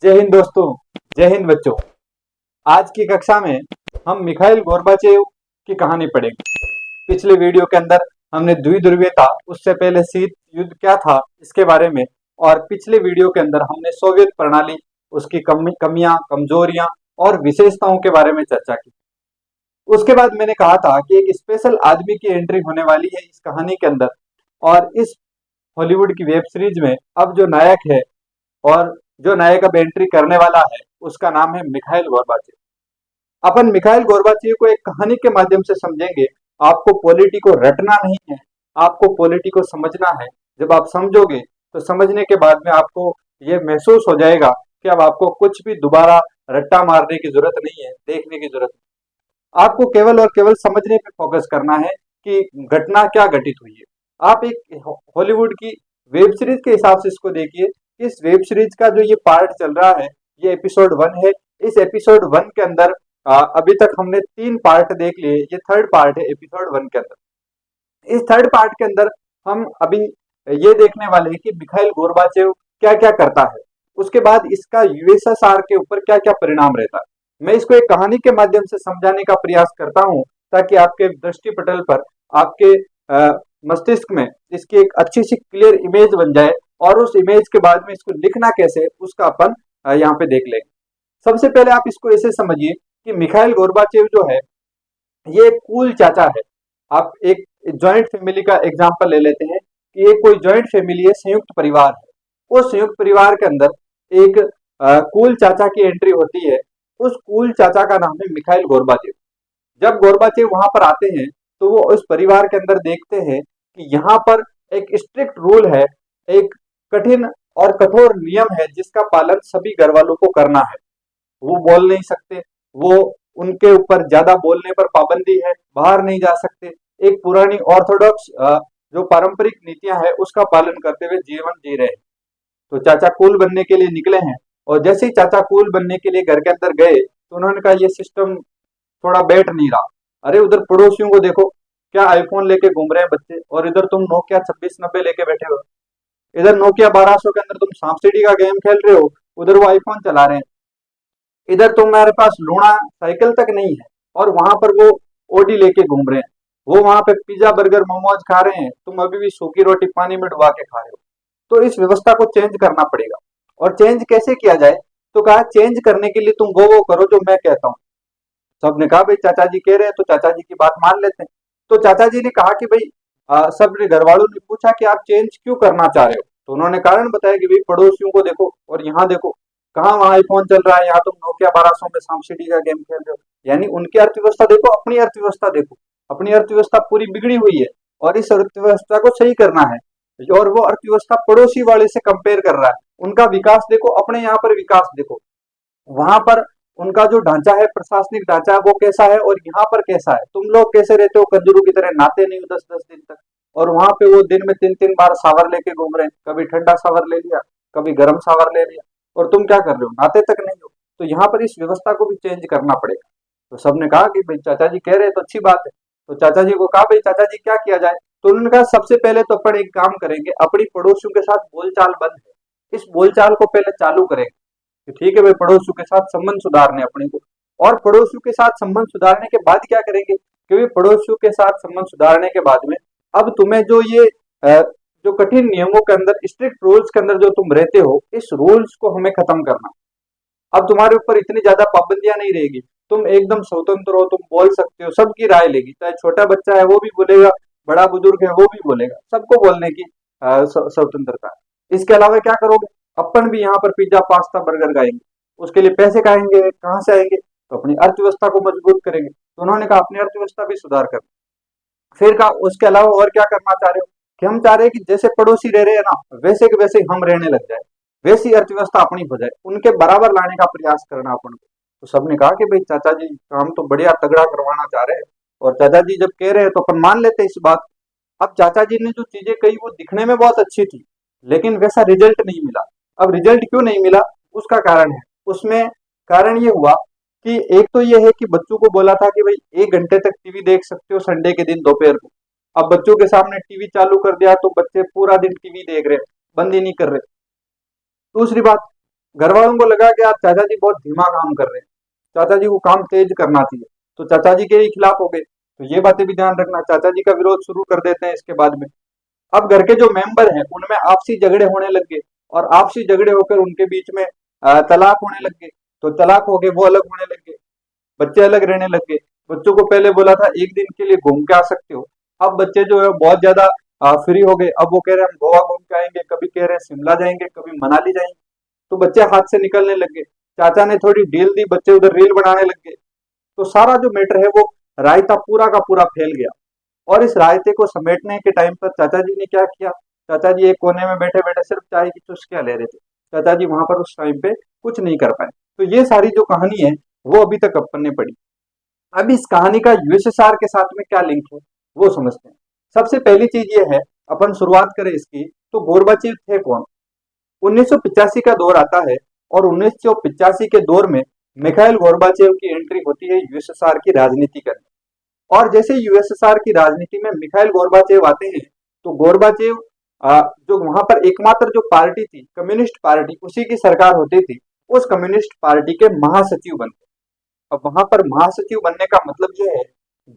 जय हिंद दोस्तों। जय हिंद बच्चों। आज की कक्षा में हम मिखाइल गोर्बाचेव की कहानी पढ़ेंगे। पिछले वीडियो के अंदर हमने द्विध्रुवीयता, उससे पहले शीत युद्ध क्या था इसके बारे में, और पिछले वीडियो के अंदर हमने सोवियत प्रणाली, उसकी कमियां, कमजोरियां और विशेषताओं के बारे में चर्चा की। उसके बाद मैंने कहा था कि एक स्पेशल आदमी की एंट्री होने वाली है इस कहानी के अंदर, और इस हॉलीवुड की वेब सीरीज में अब जो नायक है और जो नायक अब एंट्री करने वाला है उसका नाम है मिखाइल गोर्बाचेव। अपन मिखाइल गोर्बाचेव को एक कहानी के माध्यम से समझेंगे। आपको पॉलिटी को रटना नहीं है, आपको पॉलिटी को समझना है। जब आप समझोगे तो समझने के बाद में आपको ये महसूस हो जाएगा कि अब आपको कुछ भी दोबारा रट्टा मारने की जरूरत नहीं है, देखने की जरूरत नहीं। आपको केवल और केवल समझने पे फोकस करना है कि घटना क्या घटित हुई है। आप एक हॉलीवुड की वेब सीरीज के हिसाब से इसको देखिए। इस वेब सीरीज का जो ये पार्ट चल रहा है, ये एपिसोड 1 है। इस एपिसोड 1 के अंदर अभी तक हमने 3 पार्ट देख लिए। ये थर्ड पार्ट है एपिसोड 1 के अंदर। इस थर्ड पार्ट के अंदर हम अभी ये देखने वाले हैं कि मिखाइल गोर्बाचेव क्या क्या करता है, उसके बाद इसका यूएसएसआर के ऊपर क्या क्या परिणाम रहता है। मैं इसको एक कहानी के माध्यम से समझाने का प्रयास करता हूँ ताकि आपके दृष्टि पटल पर, आपके मस्तिष्क में इसकी एक अच्छी सी क्लियर इमेज बन जाए, और उस इमेज के बाद में इसको लिखना कैसे उसका अपन यहाँ पे देख लेंगे। सबसे पहले आप इसको ऐसे समझिए कि मिखाइल गोर्बाचेव जो है ये एक कूल चाचा है। आप एक जॉइंट फैमिली का एग्जांपल ले लेते हैं कि एक कोई जॉइंट फैमिली है, संयुक्त परिवार है। उस संयुक्त परिवार के अंदर एक कूल चाचा की एंट्री होती है। उस कूल चाचा का नाम है मिखाइल गोर्बाचेव। जब गोर्बाचेव वहां पर आते हैं तो वो उस परिवार के अंदर देखते हैं कि यहाँ पर एक स्ट्रिक्ट रूल है, एक कठिन और कठोर नियम है जिसका पालन सभी घर वालों को करना है। वो बोल नहीं सकते, वो उनके ऊपर ज्यादा बोलने पर पाबंदी है, बाहर नहीं जा सकते। एक पुरानी ऑर्थोडॉक्स जो पारंपरिक नीतियां हैं उसका पालन करते हुए जीवन जी रहे हैं। तो चाचा कूल बनने के लिए निकले हैं, और जैसे ही चाचा कूल बनने के लिए घर के अंदर गए तो उन्होंने कहा ये सिस्टम थोड़ा बैठ नहीं रहा। अरे उधर पड़ोसियों को देखो, क्या आईफोन लेके घूम रहे हैं बच्चे, और इधर तुम नोकिया 2690 लेके बैठे हो। इधर नोकिया 1200 के अंदर तुम सांप सीढ़ी का गेम खेल रहे हो, उधर वो आईफोन चला रहे हैं। इधर तुम्हारे पास लूना साइकिल तक नहीं है और वहां पर वो ओडी लेके घूम रहे हैं। वो वहां पे पिज्जा बर्गर मोमोज खा रहे हैं, तुम अभी भी सूखी रोटी पानी में डुबा के खा रहे हो। तो इस व्यवस्था को चेंज करना पड़ेगा। और चेंज कैसे किया जाए, तो कहा चेंज करने के लिए तुम वो करो जो मैं कहता हूँ। सबने कहा भाई चाचा जी कह रहे हैं तो चाचा जी की बात मान लेते हैं। तो चाचा जी ने कहा कि भाई सबने घर वालों ने पूछा कि आप चेंज क्यों करना चाह रहे हो, तो उन्होंने कारण बताया कि भाई पड़ोसियों को देखो और यहाँ देखो, कहाँ वहाँ आईफोन चल रहा है, यहाँ तुम नोकिया 1200 में सांप सीढ़ी का गेम खेल रहे हो। यानी उनकी अर्थव्यवस्था देखो, अपनी अर्थव्यवस्था देखो। अपनी अर्थव्यवस्था पूरी बिगड़ी हुई है और इस अर्थव्यवस्था को सही करना है। और वो अर्थव्यवस्था पड़ोसी वाले से कंपेयर कर रहा है। उनका विकास देखो, अपने यहाँ पर विकास देखो। वहां पर उनका जो ढांचा है, प्रशासनिक ढांचा, वो कैसा है और यहाँ पर कैसा है। तुम लोग कैसे रहते हो, कंजूरों की तरह नहाते नहीं हो 10-10 दिन तक, और वहां पे वो दिन में 3-3 बार सावर लेके घूम रहे हैं। कभी ठंडा सावर ले लिया, कभी गर्म सावर ले लिया, और तुम क्या कर रहे हो, नहाते तक नहीं हो। तो यहाँ पर इस व्यवस्था को भी चेंज करना पड़ेगा। तो सबने कहा कि भाई चाचा जी कह रहे हैं तो अच्छी बात है। तो चाचा जी को कहा भाई चाचा जी क्या किया जाए, तो उन्होंने कहा सबसे पहले तो अपन एक काम करेंगे, अपनी पड़ोसियों के साथ बोलचाल बंद है, इस बोलचाल को पहले चालू करेंगे कि ठीक है भाई पड़ोसियों के साथ संबंध सुधारने अपने को। और पड़ोसियों के साथ संबंध सुधारने के बाद क्या करेंगे, क्योंकि पड़ोसियों के साथ संबंध सुधारने के बाद में अब तुम्हें जो ये जो कठिन नियमों के अंदर, स्ट्रिक्ट रूल्स के अंदर जो तुम रहते हो, इस रूल्स को हमें खत्म करना। अब तुम्हारे ऊपर इतनी ज्यादा पाबंदियां नहीं रहेगी, तुम एकदम स्वतंत्र हो, तुम बोल सकते हो, सबकी राय लेगी। चाहे छोटा बच्चा है वो भी बोलेगा, बड़ा बुजुर्ग है वो भी बोलेगा, सबको बोलने की स्वतंत्रता है। इसके अलावा क्या करोगे, अपन भी यहाँ पर पिज्जा पास्ता बर्गर खाएंगे, उसके लिए पैसे खाएंगे, कहाँ से आएंगे, तो अपनी अर्थव्यवस्था को मजबूत करेंगे। तो उन्होंने कहा अपनी अर्थव्यवस्था भी सुधार कर। फिर कहा उसके अलावा और क्या करना चाह रहे हो, कि हम चाह रहे हैं कि जैसे पड़ोसी रह रहे हैं ना, वैसे के वैसे हम रहने लग जाए, वैसी अर्थव्यवस्था अपनी हो जाए, उनके बराबर लाने का प्रयास करना अपन को। तो सबने कहा कि भाई चाचा जी काम तो बढ़िया तगड़ा करवाना चाह रहे हैं, और चाचा जी जब कह रहे हैं तो अपन मान लेते हैं इस बात। अब चाचा जी ने जो चीजें कही वो दिखने में बहुत अच्छी थी, लेकिन वैसा रिजल्ट नहीं मिला। अब रिजल्ट क्यों नहीं मिला, उसका कारण है। उसमें कारण ये हुआ कि एक तो ये है कि बच्चों को बोला था कि भाई 1 घंटे तक टीवी देख सकते हो संडे के दिन दोपहर को। अब बच्चों के सामने टीवी चालू कर दिया तो बच्चे पूरा दिन टीवी देख रहे हैं, बंद ही नहीं कर रहे। दूसरी बात, घर वालों को लगा कि यार चाचा जी बहुत धीमा काम कर रहे हैं, चाचा जी को काम तेज करना चाहिए, तो चाचा जी के ही खिलाफ हो गए। तो ये बातें भी ध्यान रखना, चाचा जी का विरोध शुरू कर देते हैं इसके बाद में। अब घर के जो मेंबर हैं उनमें आपसी झगड़े होने लग गए, और आपसी झगड़े होकर उनके बीच में तलाक होने लग गए। तो तलाक हो गए, वो अलग होने लग गए, बच्चे अलग रहने लग गए। बच्चों को पहले बोला था एक दिन के लिए घूम के आ सकते हो, अब बच्चे जो है बहुत ज्यादा फ्री हो गए। अब वो कह रहे हैं हम गोवा घूम के आएंगे, कभी कह रहे हैं शिमला जाएंगे, कभी मनाली जाएंगे। तो बच्चे हाथ से निकलने लग गए। चाचा ने थोड़ी ढील दी, बच्चे उधर रील बनाने लग गए। तो सारा जो मैटर है वो रायता पूरा का पूरा फैल गया। और इस रायते को समेटने के टाइम पर चाचा जी ने क्या किया, चाचा जी एक कोने में बैठे बैठे सिर्फ चाय की चुस्कियां ले रहे थे। चाचा जी वहां पर उस टाइम पे कुछ नहीं कर पाए। तो ये सारी जो कहानी है वो अभी तक अपन ने पढ़ी। अब इस कहानी का यूएसएसआर के साथ में क्या लिंक है वो समझते हैं। सबसे पहली चीज ये है, अपन शुरुआत करें इसकी, तो गोरबाचेव थे कौन। 1985 का दौर आता है, और 1985 के दौर में मिखाइल गोरबाचेव की एंट्री होती है यूएसएसआर की राजनीति करने। और जैसे यूएसएसआर की राजनीति में मिखाइल गोरबाचेव आते हैं, तो गोरबाचेव जो वहां पर एकमात्र जो पार्टी थी कम्युनिस्ट पार्टी, उसी की सरकार होती थी, उस कम्युनिस्ट पार्टी के महासचिव बनते। अब वहां पर महासचिव बनने का मतलब यह है,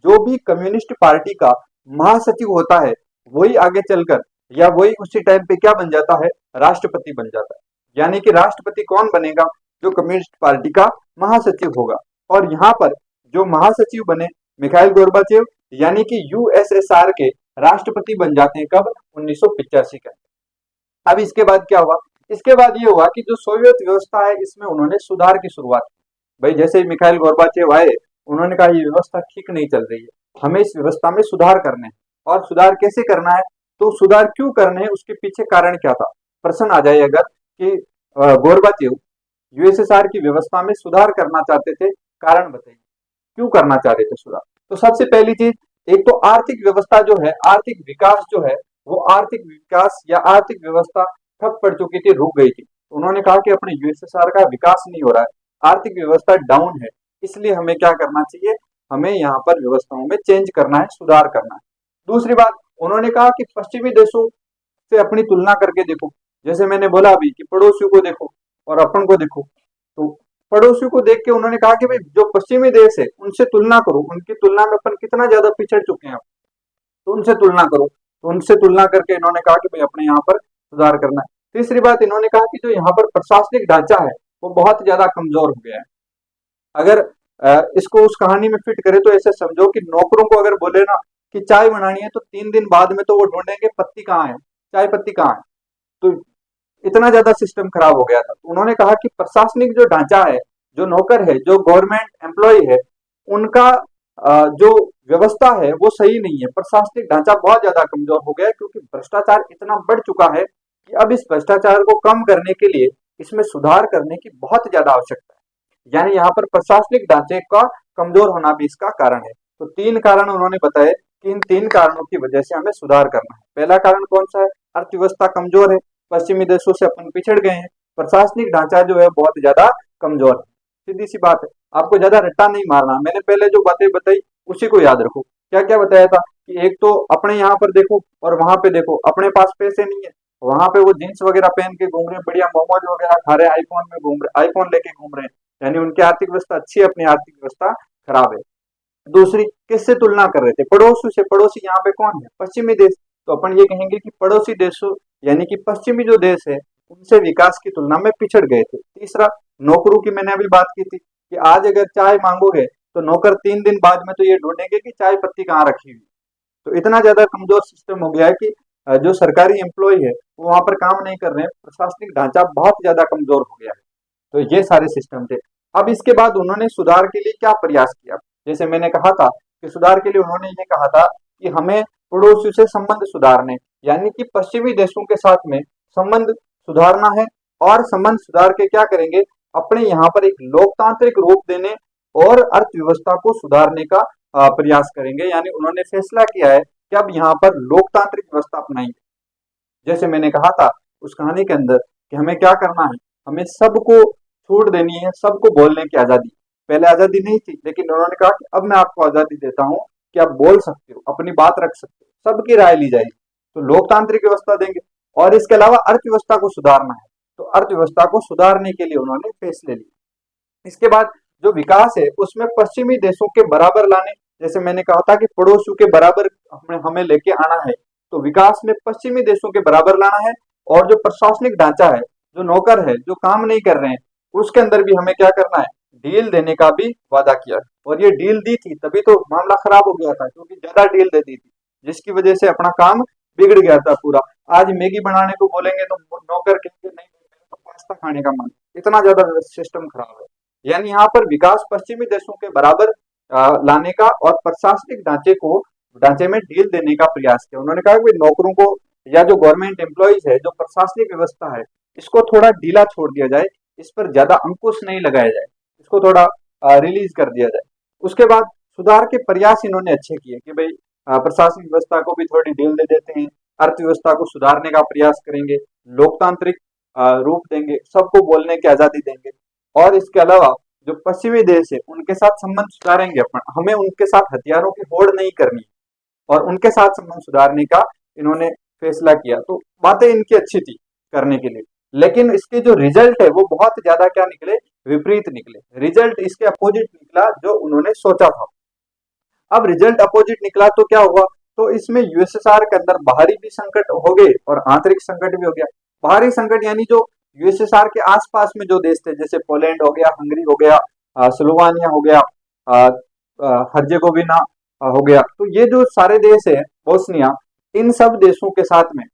जो भी कम्युनिस्ट पार्टी का महासचिव होता है वही आगे चलकर, या वही उसी टाइम पे क्या बन जाता है, राष्ट्रपति बन जाता है। यानी कि राष्ट्रपति कौन बनेगा, जो कम्युनिस्ट पार्टी का महासचिव होगा। और यहाँ पर जो महासचिव बने मिखाइल गोरबाचेव, यानी कि यूएसएसआर के राष्ट्रपति बन जाते हैं कब, 1985 का। अब इसके बाद क्या हुआ, इसके बाद ये हुआ कि जो सोवियत व्यवस्था है इसमें उन्होंने सुधार की शुरुआत की। भाई जैसे ही मिखाइल गोरबाचेव आए, उन्होंने कहा ये व्यवस्था ठीक नहीं चल रही है, हमें इस व्यवस्था में सुधार करने हैं। और सुधार कैसे करना है, तो सुधार क्यों करने हैं, उसके पीछे कारण क्या था, प्रश्न आ जाए अगर कि गोरबाचेव यूएसएसआर की व्यवस्था में सुधार करना चाहते थे, कारण बताइए क्यों करना चाह रहे थे सुधार। तो सबसे पहली चीज, एक तो आर्थिक व्यवस्था जो है, आर्थिक विकास जो है, वो आर्थिक विकास या आर्थिक व्यवस्था ठप पड़ चुकी थी, रुक गई थी। तो उन्होंने कहा कि अपने यूएसएसआर का विकास नहीं हो रहा है, आर्थिक व्यवस्था डाउन है, इसलिए हमें क्या करना चाहिए, हमें यहाँ पर व्यवस्थाओं में चेंज करना है, सुधार करना है। दूसरी बात, उन्होंने कहा कि पश्चिमी देशों से अपनी तुलना करके देखो। जैसे मैंने बोला अभी कि पड़ोसियों को देखो और अपन को देखो, तो पड़ोसियों को देख के उन्होंने कहा कि भाई जो पश्चिमी देश है उनसे तुलना करो, उनकी तुलना में अपन कितना ज्यादा पिछड़ चुके हैं, तो उनसे तुलना करो। तो उनसे तुलना करके इन्होंने कहा कि भाई अपने यहाँ पर सुधार करना है। तीसरी बात, इन्होंने कहा कि जो यहाँ पर प्रशासनिक ढांचा है वो बहुत ज्यादा कमजोर हो गया है। अगर इसको उस कहानी में फिट करे तो ऐसे समझो कि नौकरों को अगर बोले ना कि चाय बनानी है, तो 3 दिन बाद में तो वो ढूंढेंगे पत्ती कहाँ है, चाय पत्ती कहाँ है। तो इतना ज्यादा सिस्टम खराब हो गया था। तो उन्होंने कहा कि प्रशासनिक जो ढांचा है, जो नौकर है, जो गवर्नमेंट एम्प्लॉय है, उनका जो व्यवस्था है वो सही नहीं है, प्रशासनिक ढांचा बहुत ज्यादा कमजोर हो गया है, क्योंकि भ्रष्टाचार इतना बढ़ चुका है कि अब इस भ्रष्टाचार को कम करने के लिए इसमें सुधार करने की बहुत ज्यादा आवश्यकता है। यानी यहाँ पर प्रशासनिक ढांचे का कमजोर होना भी इसका कारण है। तो 3 कारण उन्होंने बताए कि इन 3 कारणों की वजह से हमें सुधार करना है। पहला कारण कौन सा है, अर्थव्यवस्था कमजोर है, पश्चिमी देशों से अपन पिछड़ गए हैं, प्रशासनिक ढांचा जो है बहुत ज्यादा कमजोर है। सीधी सी बात है, आपको ज्यादा रट्टा नहीं मारना, मैंने पहले जो बातें बताई उसी को याद रखो। क्या क्या बताया था कि एक तो अपने यहाँ पर देखो और वहां पे देखो, अपने पास पैसे नहीं है, वहां पे वो जींस वगैरह पहन के घूम रहे हैं, बढ़िया मोमोज वगैरह खा रहे हैं, आईफोन में घूम रहे, आईफोन लेके घूम रहे हैं, यानी उनकी आर्थिक व्यवस्था अच्छी है, अपनी आर्थिक व्यवस्था खराब है। दूसरी, किससे तुलना कर रहे थे, पड़ोसी से। पड़ोसी यहाँ पे कौन है, पश्चिमी देश। तो अपन ये कहेंगे कि पड़ोसी देशों यानी कि पश्चिमी जो देश है उनसे विकास की तुलना में पिछड़ गए थे। तीसरा, नौकरों की मैंने अभी बात की थी कि आज अगर चाय मांगोगे तो नौकर 3 दिन बाद में तो ये ढूंढेंगे कि चाय पत्ती कहाँ रखी हुई। तो इतना ज्यादा कमजोर सिस्टम हो गया है कि जो सरकारी एम्प्लॉय है वो वहां पर काम नहीं कर रहे हैं, प्रशासनिक ढांचा बहुत ज्यादा कमजोर हो गया है। तो ये सारे सिस्टम थे। अब इसके बाद उन्होंने सुधार के लिए क्या प्रयास किया, जैसे मैंने कहा था कि सुधार के लिए उन्होंने ये कहा था कि हमें पड़ोसियों से संबंध सुधारने, यानी कि पश्चिमी देशों के साथ में संबंध सुधारना है। और संबंध सुधार के क्या करेंगे, अपने यहाँ पर एक लोकतांत्रिक रूप देने और अर्थव्यवस्था को सुधारने का प्रयास करेंगे। यानी उन्होंने फैसला किया है कि अब यहाँ पर लोकतांत्रिक व्यवस्था अपनाएंगे। जैसे मैंने कहा था उस कहानी के अंदर कि हमें क्या करना है, हमें सबको छूट देनी है, सबको बोलने की आजादी। पहले आजादी नहीं थी, लेकिन उन्होंने कहा कि अब मैं आपको आजादी देता हूँ कि आप बोल सकते हो, अपनी बात रख सकते हो, सबकी राय ली जाएगी। तो लोकतांत्रिक व्यवस्था देंगे। और इसके अलावा अर्थव्यवस्था को सुधारना है, तो अर्थव्यवस्था को सुधारने के लिए उन्होंने फैसले लिए। इसके बाद जो विकास है उसमें पश्चिमी देशों के बराबर लाने, जैसे मैंने कहा था कि पड़ोसियों के बराबर हमें लेके आना है, तो विकास में पश्चिमी देशों के बराबर लाना है। और जो प्रशासनिक ढांचा है, जो नौकर है, जो काम नहीं कर रहे हैं, उसके अंदर भी हमें क्या करना है, डील देने का भी वादा किया। और ये डील दी थी तभी तो मामला खराब हो गया था, क्योंकि ज्यादा डील दे दी थी, जिसकी वजह से अपना काम बिगड़ गया था पूरा। आज मैगी बनाने को बोलेंगे तो नौकर कहेंगे नहीं, तो पास्ता खाने का मन, इतना ज्यादा सिस्टम खराब है। यानी यहाँ पर विकास पश्चिमी देशों के बराबर लाने का और प्रशासनिक ढांचे में ढील देने का प्रयास किया। उन्होंने कहा कि नौकरों को या जो गवर्नमेंट एम्प्लॉइज है, जो प्रशासनिक व्यवस्था है, इसको थोड़ा ढीला छोड़ दिया जाए, इस पर ज्यादा अंकुश नहीं लगाया जाए, इसको थोड़ा रिलीज कर दिया जाए। उसके बाद सुधार के प्रयास इन्होंने अच्छे किए कि भाई प्रशासनिक व्यवस्था को भी थोड़ी ढील दे देते हैं, अर्थव्यवस्था को सुधारने का प्रयास करेंगे, लोकतांत्रिक रूप देंगे, सबको बोलने की आजादी देंगे। और इसके अलावा जो पश्चिमी देश है उनके साथ संबंध सुधारेंगे अपन, हमें उनके साथ हथियारों की होड़ नहीं करनी और उनके साथ संबंध सुधारने का इन्होंने फैसला किया। तो बातें इनकी अच्छी थी करने के लिए, लेकिन इसके जो रिजल्ट है वो बहुत ज्यादा क्या निकले, विपरीत निकले। रिजल्ट इसके अपोजिट निकला जो उन्होंने सोचा था। अब रिजल्ट अपोजिट निकला तो क्या हुआ, तो इसमें यूएसएसआर के अंदर बाहरी भी संकट हो गए और आंतरिक संकट भी हो गया। बाहरी संकट यानी जो यूएसएसआर के आसपास में जो देश थे, जैसे पोलैंड हो गया, हंगरी हो गया, स्लोवानिया हो गया, हर्जेगोविना हो गया, तो ये जो सारे देश है, बोस्निया, इन सब देशों के साथ में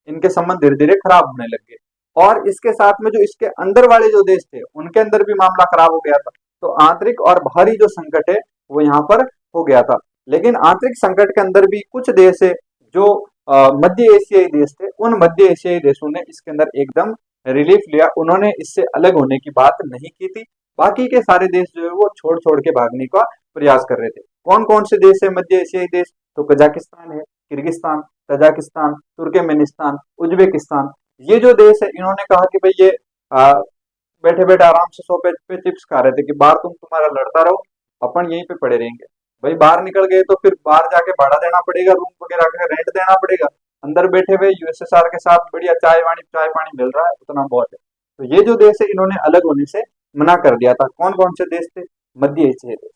इनके संबंध धीरे धीरे खराब होने लग गए। और इसके साथ में जो इसके अंदर वाले जो देश थे उनके अंदर भी मामला खराब हो गया था। तो आंतरिक और बाहरी जो संकट है वो यहाँ पर हो गया था। लेकिन आंतरिक संकट के अंदर भी कुछ देश है जो मध्य एशियाई देश थे, उन मध्य एशियाई देशों ने इसके अंदर एकदम रिलीफ लिया, उन्होंने इससे अलग होने की बात नहीं की थी। बाकी के सारे देश जो है वो छोड़ छोड़ के भागने का प्रयास कर रहे थे। कौन कौन से देश है मध्य एशियाई देश, तो कजाकिस्तान है, किर्गिस्तान, तजाकिस्तान, तुर्कमेनिस्तान, उज्बेकिस्तान, ये जो देश है इन्होंने कहा कि भाई ये बैठे बैठे आराम से सोफे पे चिप्स खा रहे थे कि बाहर तुम्हारा लड़ता रहो, अपन यहीं पे पड़े रहेंगे। भाई बाहर निकल गए तो फिर बाहर जाके भाड़ा देना पड़ेगा, रूम वगैरह का रेंट देना पड़ेगा। अंदर बैठे हुए यूएसएसआर के साथ बढ़िया चाय पानी मिल रहा है, उतना बहुत है। तो ये जो देश है इन्होंने अलग होने से मना कर दिया था। कौन कौन से देश थे, मध्य एशियाई देश,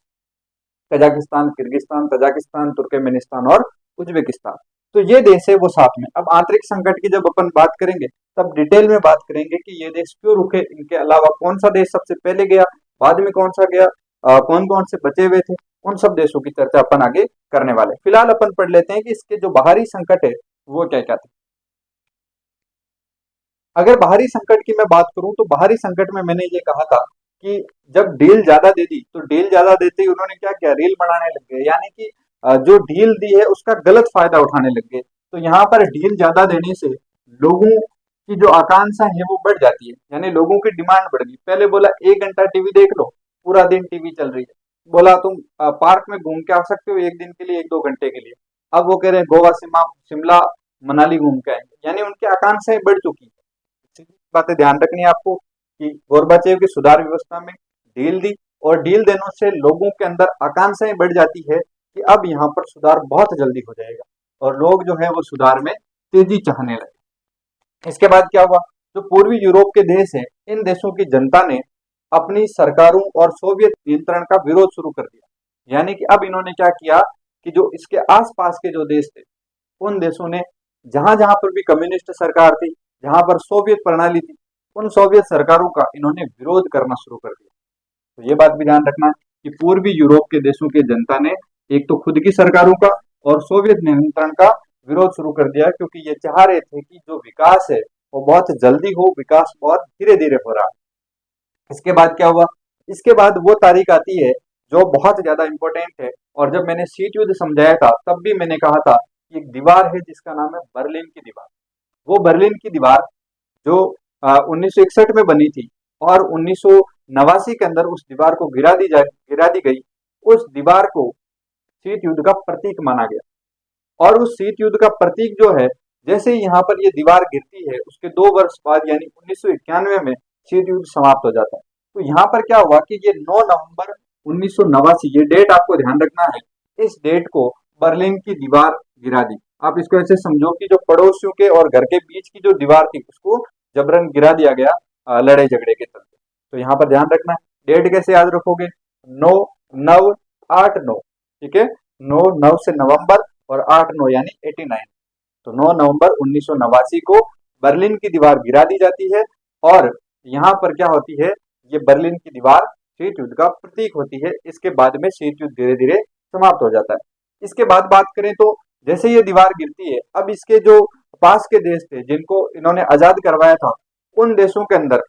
कजाकिस्तान, किर्गिस्तान, तजाकिस्तान, तुर्कमेनिस्तान और उज्बेकिस्तान। तो ये देश है वो साथ में। अब आंतरिक संकट की जब अपन बात करेंगे तब डिटेल में बात करेंगे कि ये देश क्यों रुके, इनके अलावा कौन सा देश सबसे पहले गया, बाद में कौन सा गया, कौन कौन से बचे हुए थे, उन सब देशों की चर्चा अपन आगे करने वाले। फिलहाल अपन पढ़ लेते हैं कि इसके जो बाहरी संकट है वो क्या क्या थे। अगर बाहरी संकट की मैं बात करूं तो बाहरी संकट में मैंने ये कहा था कि जब डील ज्यादा दे दी तो डील ज्यादा देते ही उन्होंने क्या किया, रील बनाने लग गए, यानी कि जो डील दी है उसका गलत फायदा उठाने लग गए। तो यहाँ पर डील ज्यादा देने से लोगों की जो आकांक्षा है वो बढ़ जाती है, यानी लोगों की डिमांड बढ़ गई। पहले बोला 1 घंटा टीवी देख लो, पूरा दिन टीवी चल रही है, बोला तुम पार्क में घूम के आ सकते हो एक दिन के लिए, 1-2 घंटे के लिए, अब वो कह रहे हैं गोवा शिमला मनाली घूम के आएंगे, यानी उनकी आकांक्षाएं बढ़ चुकी है। बातें ध्यान रखनी है आपको कि गोरबाचेव की सुधार व्यवस्था में डील दी और डील देने से लोगों के अंदर आकांक्षाएं बढ़ जाती है कि अब यहाँ पर सुधार बहुत जल्दी हो जाएगा और लोग जो है वो सुधार में तेजी चाहने लगे। इसके बाद क्या हुआ, जो पूर्वी यूरोप के देश हैं, इन देशों की जनता ने अपनी सरकारों और सोवियत नियंत्रण का विरोध शुरू कर दिया। यानी कि अब इन्होंने क्या किया कि जो इसके आसपास के जो देश थे उन देशों ने, जहां जहां पर भी कम्युनिस्ट सरकार थी, जहां पर सोवियत प्रणाली थी, उन सोवियत सरकारों का इन्होंने विरोध करना शुरू कर दिया। तो ये बात भी ध्यान रखना कि पूर्वी यूरोप के देशों की जनता ने एक तो खुद की सरकारों का और सोवियत नियंत्रण का विरोध शुरू कर दिया, क्योंकि ये चाह रहे थे कि जो विकास है वो बहुत जल्दी हो, विकास बहुत धीरे धीरे हो रहा है। इसके बाद क्या हुआ, इसके बाद वो तारीख आती है जो बहुत ज्यादा इंपॉर्टेंट है, और जब मैंने शीत युद्ध समझाया था तब भी मैंने कहा था कि एक दीवार है जिसका नाम है बर्लिन की दीवार। वो बर्लिन की दीवार जो 1961 में बनी थी और 1989 के अंदर उस दीवार को गिरा दी गई, उस दीवार को शीत युद्ध का प्रतीक माना गया। और उस शीत युद्ध का प्रतीक जो है, जैसे ही यहाँ पर ये दीवार गिरती है उसके 2 वर्ष बाद यानी 1991 में शीत युद्ध समाप्त हो जाता है। तो यहाँ पर क्या हुआ कि ये 9 नवंबर 1989, ये डेट आपको ध्यान रखना है, इस डेट को बर्लिन की दीवार गिरा दी। आप इसको ऐसे समझो कि जो पड़ोसियों के और घर के बीच की जो दीवार थी उसको जबरन गिरा दिया गया लड़ाई झगड़े के चलते। तो यहाँ पर ध्यान रखना, डेट कैसे याद रखोगे, 9/9/8/9, ठीक है, 9/9 से नवंबर और 8/9 यानी 89। तो 9 नवंबर 1989 को बर्लिन की दीवार गिरा दी जाती है और यहाँ पर क्या होती है, ये बर्लिन की दीवार शीत युद्ध का प्रतीक होती है। इसके बाद में शीत युद्ध धीरे धीरे समाप्त हो जाता है। इसके बाद बात करें तो जैसे ये दीवार गिरती है, अब इसके जो पास के देश थे जिनको इन्होंने आजाद करवाया था, उन देशों के अंदर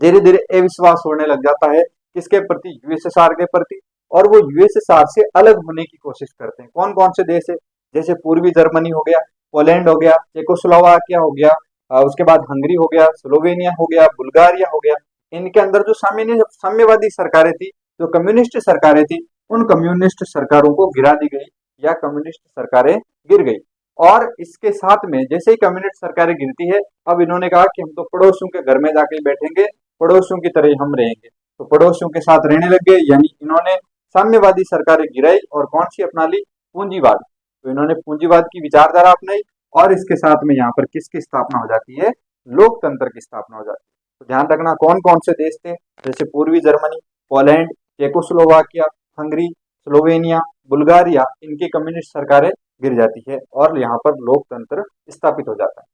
धीरे धीरे अविश्वास होने लग जाता है किसके प्रति, यूएसएसआर के प्रति, और वो यूएसएसआर से अलग होने की कोशिश करते हैं। कौन कौन से देश है, जैसे पूर्वी जर्मनी हो गया, पोलैंड हो गया, चेकोस्लोवाकिया हो गया, उसके बाद हंगरी हो गया, स्लोवेनिया हो गया, बुल्गारिया हो गया। इनके अंदर जो साम्यवादी सरकारें थी, जो कम्युनिस्ट सरकारें थी, उन कम्युनिस्ट सरकारों को गिरा दी गई या कम्युनिस्ट सरकारें गिर गई। और इसके साथ में जैसे ही कम्युनिस्ट सरकारें गिरती है, अब इन्होंने कहा कि हम तो पड़ोसियों के घर में जाके बैठेंगे, पड़ोसियों की तरह हम रहेंगे। तो पड़ोसियों के साथ रहने लग गए, यानी इन्होंने साम्यवादी सरकारें गिराई और कौन सी अपना ली, पूंजीवाद। तो इन्होंने पूंजीवाद की विचारधारा अपनाई और इसके साथ में यहाँ पर किसकी स्थापना हो जाती है, लोकतंत्र की स्थापना हो जाती है। तो ध्यान रखना कौन कौन से देश थे, जैसे पूर्वी Germany, Poland, Czechoslovakia, Hungary, Slovenia, Bulgaria, इनकी कम्युनिस्ट सरकारें गिर जाती है और यहाँ पर लोकतंत्र स्थापित हो जाता है।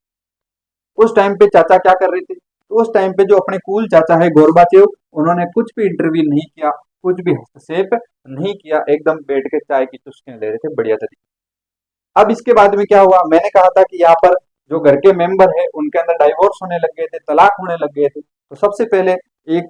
उस टाइम पे चाचा क्या कर रहे थे, तो उस टाइम पे जो अपने कूल चाचा है गोरबाचेव, उन्होंने कुछ भी इंटरव्यू नहीं किया, कुछ भी हस्तक्षेप नहीं किया, एकदम बैठ के चाय की चुस्कियां ले रहे थे बढ़िया तरीके। अब इसके बाद में क्या हुआ, मैंने कहा था कि यहाँ पर जो घर के मेंबर है उनके अंदर डाइवोर्स होने लग गए थे, तलाक होने लग गए थे। तो सबसे पहले एक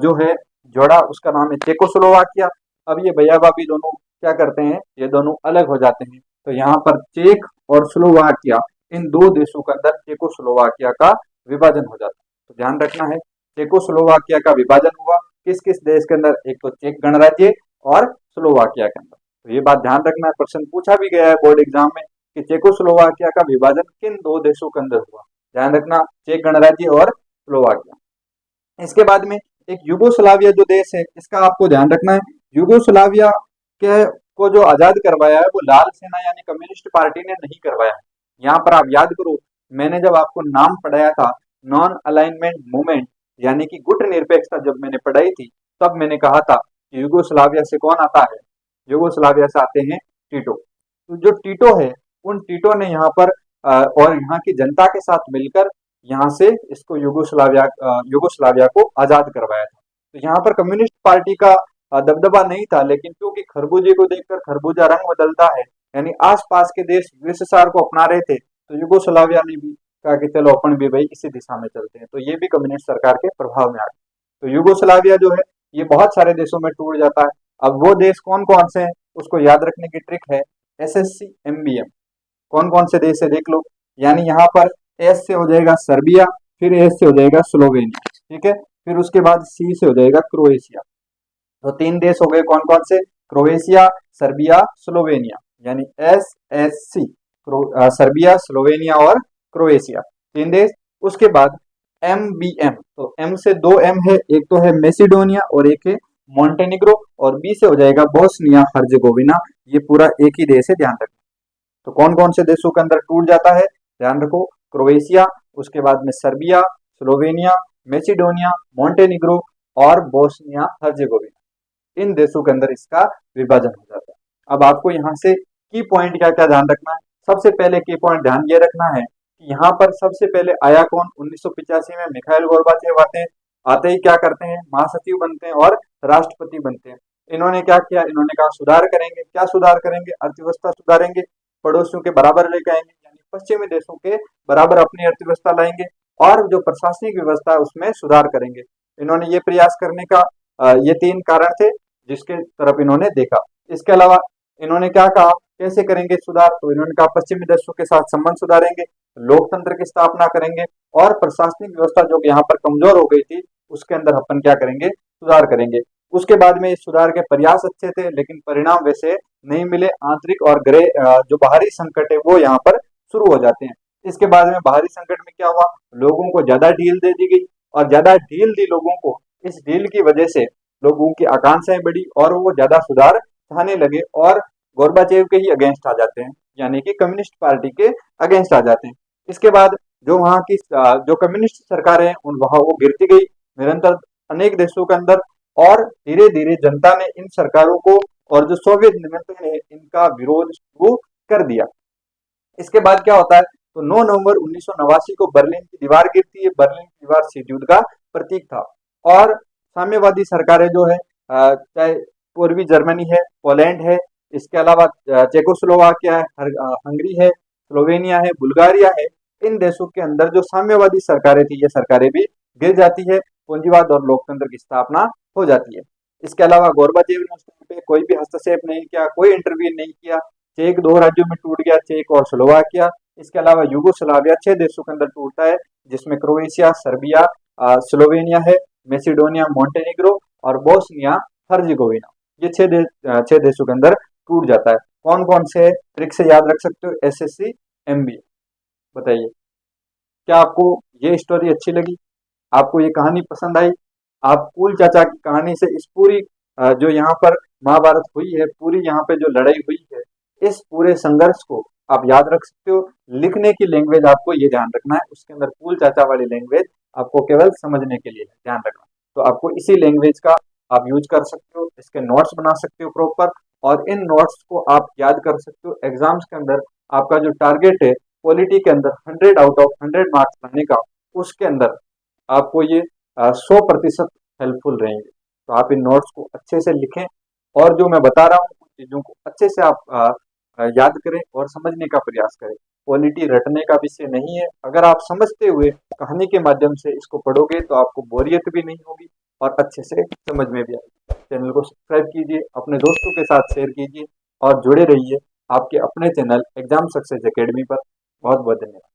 जो है जोड़ा, उसका नाम है चेकोस्लोवाकिया। अब ये भैया भाभी दोनों क्या करते हैं, ये दोनों अलग हो जाते हैं। तो यहाँ पर चेक और स्लोवाकिया, इन दो देशों के अंदर चेकोस्लोवाकिया का विभाजन हो जाता है। तो ध्यान रखना है, चेकोस्लोवाकिया का विभाजन हुआ किस किस देश के अंदर, एक तो चेक गणराज्य और स्लोवाकिया के अंदर। तो ये बात ध्यान रखना है, प्रश्न पूछा भी गया है बोर्ड एग्जाम में कि चेकोस्लोवाकिया का विभाजन किन दो देशों के अंदर हुआ। ध्यान रखना, चेक गणराज्य और स्लोवाकिया। इसके बाद में एक यूगोस्लाविया जो देश है, इसका आपको ध्यान रखना है। यूगोस्लाविया के को जो आजाद करवाया है वो लाल सेना यानी कम्युनिस्ट पार्टी ने नहीं करवाया है। यहाँ पर आप याद करो, मैंने जब आपको नाम पढ़ाया था नॉन अलाइनमेंट मूवमेंट यानी कि गुट निरपेक्षता, जब मैंने पढ़ाई थी तब मैंने कहा था कि यूगोस्लाविया से कौन आता है, यूगोस्लाविया से आते हैं टीटो। तो जो टीटो है, उन टीटो ने यहाँ पर और यहाँ की जनता के साथ मिलकर यहाँ से इसको यूगोस्लाविया को आजाद करवाया था। तो यहाँ पर कम्युनिस्ट पार्टी का दबदबा नहीं था, लेकिन क्योंकि खरबूजे को देखकर खरबूजा रंग बदलता है, यानी आसपास के देश यूएसएसआर को अपना रहे थे, तो यूगोस्लाविया ने भी कहा कि चलो अपन भी भाई इसी दिशा में चलते हैं। तो ये भी कम्युनिस्ट सरकार के प्रभाव में आ गए। तो यूगोस्लाविया जो है ये बहुत सारे देशों में टूट जाता है। अब वो देश कौन कौन से हैं उसको याद रखने की ट्रिक है SSC MBM। कौन कौन से देश है देख लो, यानी यहाँ पर एस से हो जाएगा सर्बिया, फिर एस से हो जाएगा स्लोवेनिया, ठीक है, फिर उसके बाद सी से हो जाएगा क्रोएशिया। तो तीन देश हो गए कौन कौन से, क्रोएशिया, सर्बिया, स्लोवेनिया, यानी SSC, सर्बिया, स्लोवेनिया और क्रोएशिया, तीन देश। उसके बाद MBM, तो M से दो M है, एक तो है मैसिडोनिया और एक है मॉन्टेनिग्रो, और बी से हो जाएगा बोस्निया हर्जेगोविना। ये पूरा एक ही देश है, ध्यान रखना। तो कौन कौन से देशों के अंदर टूट जाता है, ध्यान रखो, क्रोएशिया, उसके बाद में सर्बिया, स्लोवेनिया, मैसिडोनिया, मॉन्टेनिग्रो और बोस्निया हर्जेगोविना, इन देशों के अंदर इसका विभाजन हो जाता है। अब आपको यहाँ से की पॉइंट क्या क्या ध्यान रखना है। सबसे पहले की पॉइंट ध्यान ये रखना है कि यहाँ पर सबसे पहले आया कौन, 1985 में मिखाइल गोर्बाचेव आते हैं। आते ही क्या करते हैं, महासचिव बनते हैं और राष्ट्रपति बनते हैं। इन्होंने क्या किया, इन्होंने कहा सुधार करेंगे। क्या सुधार करेंगे, अर्थव्यवस्था सुधारेंगे, पड़ोसियों के बराबर लेके आएंगे, यानी पश्चिमी देशों के बराबर अपनी अर्थव्यवस्था लाएंगे, और जो प्रशासनिक व्यवस्था है उसमें सुधार करेंगे। इन्होंने ये प्रयास करने का ये तीन कारण थे जिसके तरफ इन्होंने देखा। इसके अलावा इन्होंने क्या कहा, कैसे करेंगे सुधार, तो इन्होंने कहा पश्चिमी देशों के साथ संबंध सुधारेंगे, लोकतंत्र की स्थापना करेंगे, और प्रशासनिक व्यवस्था जो यहाँ पर कमजोर हो गई थी उसके अंदर अपन क्या करेंगे, सुधार करेंगे। उसके बाद में इस सुधार के प्रयास अच्छे थे, लेकिन परिणाम वैसे नहीं मिले। आंतरिक और जो बाहरी संकट है वो यहाँ पर शुरू हो जाते हैं। इसके बाद में बाहरी संकट में क्या हुआ, लोगों को ज्यादा ढील दे दी गई, और ज्यादा ढील दी लोगों को, इस ढील की वजह से लोगों की आकांक्षाएं बढ़ी और वो ज्यादा सुधार चाहने लगे और गोर्बाचेव के ही अगेंस्ट आ जाते हैं, यानी कि कम्युनिस्ट पार्टी के अगेंस्ट आ जाते हैं। इसके बाद जो वहाँ की जो कम्युनिस्ट सरकारें हैं उन वहाँ वो गिरती गई निरंतर अनेक देशों के अंदर, और धीरे धीरे जनता ने इन सरकारों को और जो सोवियत यूनियन है इनका विरोध शुरू कर दिया। इसके बाद क्या होता है, तो 9 नवंबर 1989 को बर्लिन की दीवार गिरती है। बर्लिन की दीवार शीत युद्ध का प्रतीक था, और साम्यवादी सरकारें जो है चाहे पूर्वी जर्मनी है, पोलैंड है, इसके अलावा चेकोस्लोवाकिया है, हंगरी है, स्लोवेनिया है, बुल्गारिया है, इन देशों के अंदर जो साम्यवादी सरकारें थी ये सरकारें भी गिर जाती है, पूंजीवाद और लोकतंत्र की स्थापना हो जाती है। इसके अलावा गोर्बाचेव ने उस टाइम पे कोई भी हस्तक्षेप नहीं किया, कोई इंटरव्यू नहीं किया। चेक 2 राज्यों में टूट गया, चेक और स्लोवाकिया। इसके अलावा यूगोस्लाविया 6 देशों के अंदर टूटता है, जिसमें क्रोएशिया, सर्बिया, स्लोवेनिया है, मैसिडोनिया, मोंटेनिग्रो और बोस्निया हर्जिगोविना, ये 6 देशों के अंदर टूट जाता है। कौन कौन से ट्रिक से याद रख सकते हो? SSC, MBA. बताइए, क्या आपको ये स्टोरी अच्छी लगी? आपको ये कहानी पसंद आई? आप कूल चाचा की कहानी से इस पूरी जो यहाँ पर महाभारत हुई है, पूरी यहाँ पे जो लड़ाई हुई है, इस पूरे संघर्ष को आप याद रख सकते हो। लिखने की लैंग्वेज आपको ये ध्यान रखना है, उसके अंदर कूल चाचा वाली लैंग्वेज आपको केवल समझने के लिए ध्यान रखना। तो आपको इसी लैंग्वेज का आप यूज कर सकते हो, इसके नोट्स बना सकते हो प्रॉपर, और इन नोट्स को आप याद कर सकते हो। एग्जाम्स के अंदर आपका जो टारगेट है पॉलिटी के अंदर 100 आउट ऑफ 100 मार्क्स लाने का, उसके अंदर आपको ये 100% हेल्पफुल रहेंगे। तो आप इन नोट्स को अच्छे से लिखें, और जो मैं बता रहा हूँ उन चीज़ों को अच्छे से आप याद करें और समझने का प्रयास करें। पॉलिटी रटने का विषय नहीं है। अगर आप समझते हुए कहानी के माध्यम से इसको पढ़ोगे तो आपको बोरियत भी नहीं होगी और अच्छे से समझ में भी आएगी। चैनल को सब्सक्राइब कीजिए, अपने दोस्तों के साथ शेयर कीजिए और जुड़े रहिए आपके अपने चैनल एग्जाम सक्सेस एकेडमी पर। बहुत बहुत धन्यवाद।